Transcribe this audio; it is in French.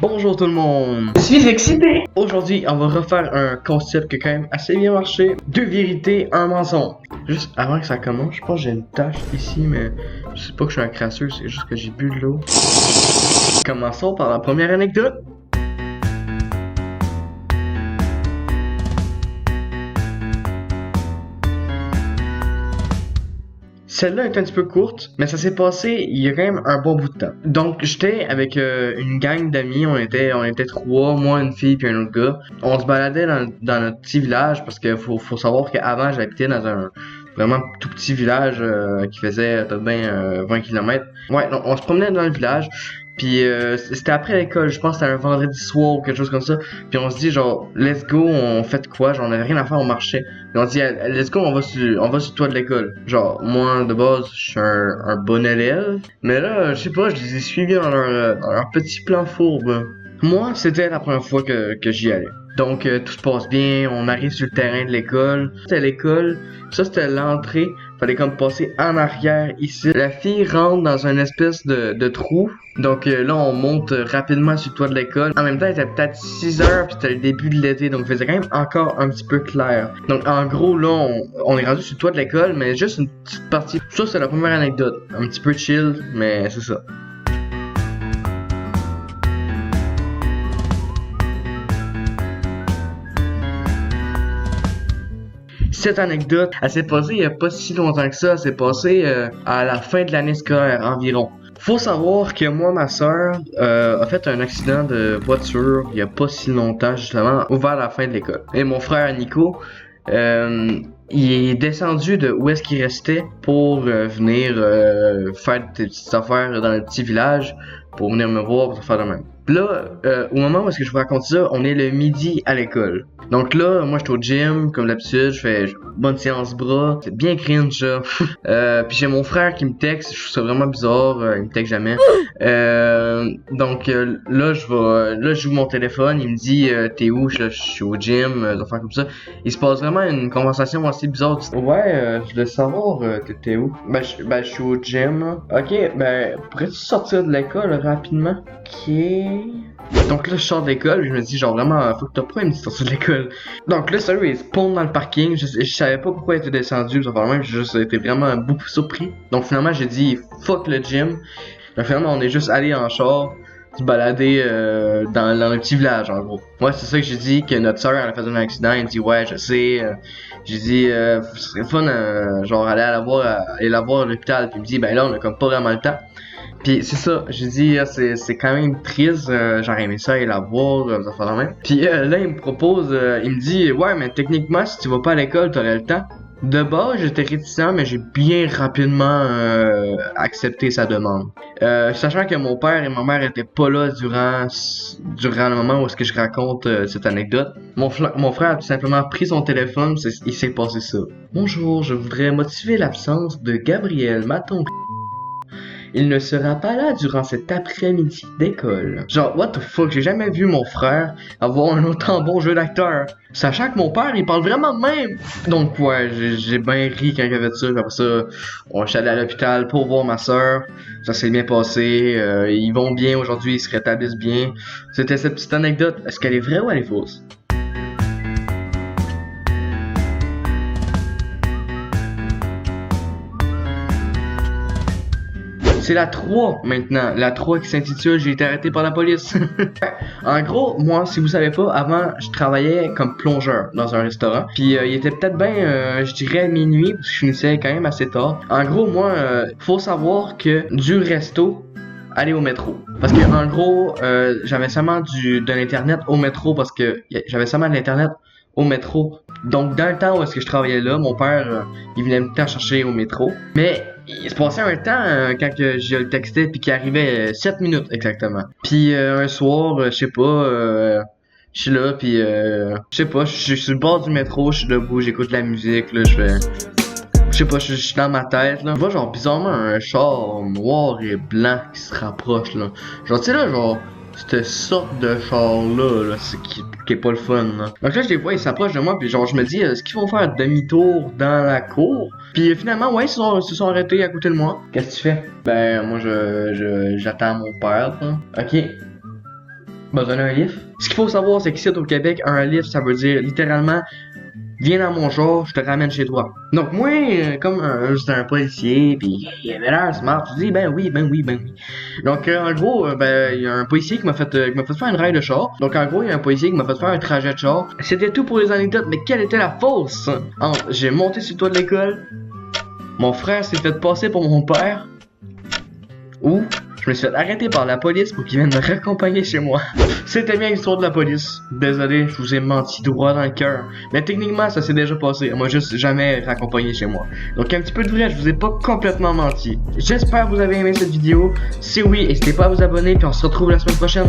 Bonjour tout le monde! Je suis excité! Aujourd'hui, on va refaire un concept qui a quand même assez bien marché. 2 vérités, un mensonge. Juste avant que ça commence, je pense que j'ai une tache ici, mais je sais pas que je suis un crasseux, c'est juste que j'ai bu de l'eau. Commençons par la première anecdote. Celle-là est un petit peu courte, mais ça s'est passé il y a quand même un bon bout de temps. Donc, j'étais avec une gang d'amis, on était 3, moi, une fille puis un autre gars. On se baladait dans notre petit village parce que faut savoir qu'avant, j'habitais dans un vraiment tout petit village qui faisait peut-être bien 20 km. Ouais, donc on se promenait dans le village. Puis c'était après l'école, je pense que c'était un vendredi soir ou quelque chose comme ça. Puis on se dit genre, let's go, on fait quoi? Genre, on avait rien à faire, on marchait. Puis on se dit, let's go, on va sur le toit de l'école. Genre, moi, de base, je suis un bon élève. Mais là, je sais pas, je les ai suivis dans leur petit plan fourbe. Moi, c'était la première fois que j'y allais. Donc, tout se passe bien, on arrive sur le terrain de l'école. C'était l'école, ça c'était l'entrée. Fallait comme passer en arrière ici. La fille rentre dans une espèce de trou. Donc là, on monte rapidement sur le toit de l'école. En même temps, il était peut-être 6 heures, puis c'était le début de l'été, donc il faisait quand même encore un petit peu clair. Donc en gros, là, on est rendu sur le toit de l'école, mais juste une petite partie. Ça, c'est la première anecdote. Un petit peu chill, mais c'est ça. Cette anecdote, elle s'est passée il y a pas si longtemps que ça. Elle s'est passée à la fin de l'année scolaire environ. Faut savoir que moi, ma soeur a fait un accident de voiture il y a pas si longtemps, justement, vers la fin de l'école. Et mon frère Nico, il est descendu de où est-ce qu'il restait pour venir faire des petites affaires dans le petit village, pour venir me voir, pour faire de même. Là, au moment où est-ce que je vous raconte ça, on est le midi à l'école. Donc là, moi, je suis au gym, comme d'habitude, je fais bonne séance bras. C'est bien cringe, ça. Puis j'ai mon frère qui me texte, je trouve ça vraiment bizarre, il me texte jamais. Donc là, je joue mon téléphone, il me dit, t'es où? Je suis au gym, des affaires comme ça. Il se passe vraiment une conversation assez bizarre. Ouais, je voulais savoir, t'es où? Ben, je suis au gym. Ok, ben, pourrais-tu sortir de l'école rapidement? Ok. Donc là, je sors de l'école, je me dis genre vraiment, faut que t'as pas une sortie de l'école. Donc là, sérieux, il se pond dans le parking, je savais pas pourquoi il était descendu, ça fait même, j'ai juste été vraiment beaucoup surpris. Donc finalement, j'ai dit fuck le gym. Donc finalement, on est juste allé en char, se balader dans un petit village en gros. Ouais, c'est ça que j'ai dit, que notre soeur elle a fait un accident, elle me dit ouais, je sais. J'ai dit ce serait fun genre aller la voir à l'hôpital, puis il me dit ben là on a comme pas vraiment le temps. Pis c'est ça, j'ai dit c'est quand même triste, j'aurais aimé ça aller la voir, ça fait la même. Puis là il me propose, il me dit ouais mais techniquement si tu vas pas à l'école t'aurais le temps. De base j'étais réticent mais j'ai bien rapidement accepté sa demande. Sachant que mon père et ma mère étaient pas là durant le moment où est-ce que je raconte cette anecdote. Mon frère a tout simplement pris son téléphone, il s'est passé ça. Bonjour, je voudrais motiver l'absence de Gabriel Maton. Il ne sera pas là durant cet après-midi d'école. Genre, what the fuck, j'ai jamais vu mon frère avoir un autant bon jeu d'acteur. Sachant que mon père, il parle vraiment de même. Donc ouais, j'ai bien ri quand il avait ça. Après ça, on est allé à l'hôpital pour voir ma soeur. Ça s'est bien passé. Ils vont bien aujourd'hui, ils se rétablissent bien. C'était cette petite anecdote. Est-ce qu'elle est vraie ou elle est fausse? C'est la 3 maintenant, la 3 qui s'intitule J'ai été arrêté par la police. En gros, moi, si vous savez pas, avant, je travaillais comme plongeur dans un restaurant. Puis il était peut-être bien, je dirais minuit, parce que je finissais quand même assez tard. En gros, moi, faut savoir que du resto, aller au métro. Parce que en gros, j'avais seulement de l'internet au métro parce que j'avais seulement de l'internet au métro. Donc dans le temps où est-ce que je travaillais là, mon père il venait me chercher au métro. Mais il se passait un temps quand que je le textais puis qu'il arrivait 7 minutes exactement. Puis un soir, je sais pas, je suis là puis je sais pas, je suis sur le bord du métro, je suis debout, j'écoute de la musique, là, je fais. Je sais pas, je suis dans ma tête là. Je vois genre bizarrement un char noir et blanc qui se rapproche là. Genre tu sais là genre cette sorte de char là, qui est pas le fun là. Donc là je les vois, ils s'approchent de moi puis genre je me dis est-ce qu'ils vont faire demi-tour dans la cour? Puis finalement ouais ils se sont arrêtés à côté de moi. Qu'est-ce que tu fais? Ben moi j'attends mon père là. Ok. besoin d'un livre. Ce qu'il faut savoir, c'est qu'ici au Québec, un livre, ça veut dire littéralement viens dans mon genre, je te ramène chez toi. Donc moi, comme j'étais un policier, pis il avait l'air smart, je dis ben oui. Donc en gros, il y a un policier qui m'a fait faire une raille de char. Donc en gros, il y a un policier qui m'a fait faire un trajet de char. C'était tout pour les anecdotes, mais quelle était la fausse? J'ai monté sur le toit de l'école, mon frère s'est fait passer pour mon père, ou je me suis fait arrêter par la police pour qu'ils viennent me raccompagner chez moi. C'était bien l'histoire de la police. Désolé, je vous ai menti droit dans le cœur. Mais techniquement, ça s'est déjà passé. On m'a juste jamais raccompagné chez moi. Donc un petit peu de vrai, je vous ai pas complètement menti. J'espère que vous avez aimé cette vidéo. Si oui, n'hésitez pas à vous abonner, puis on se retrouve la semaine prochaine.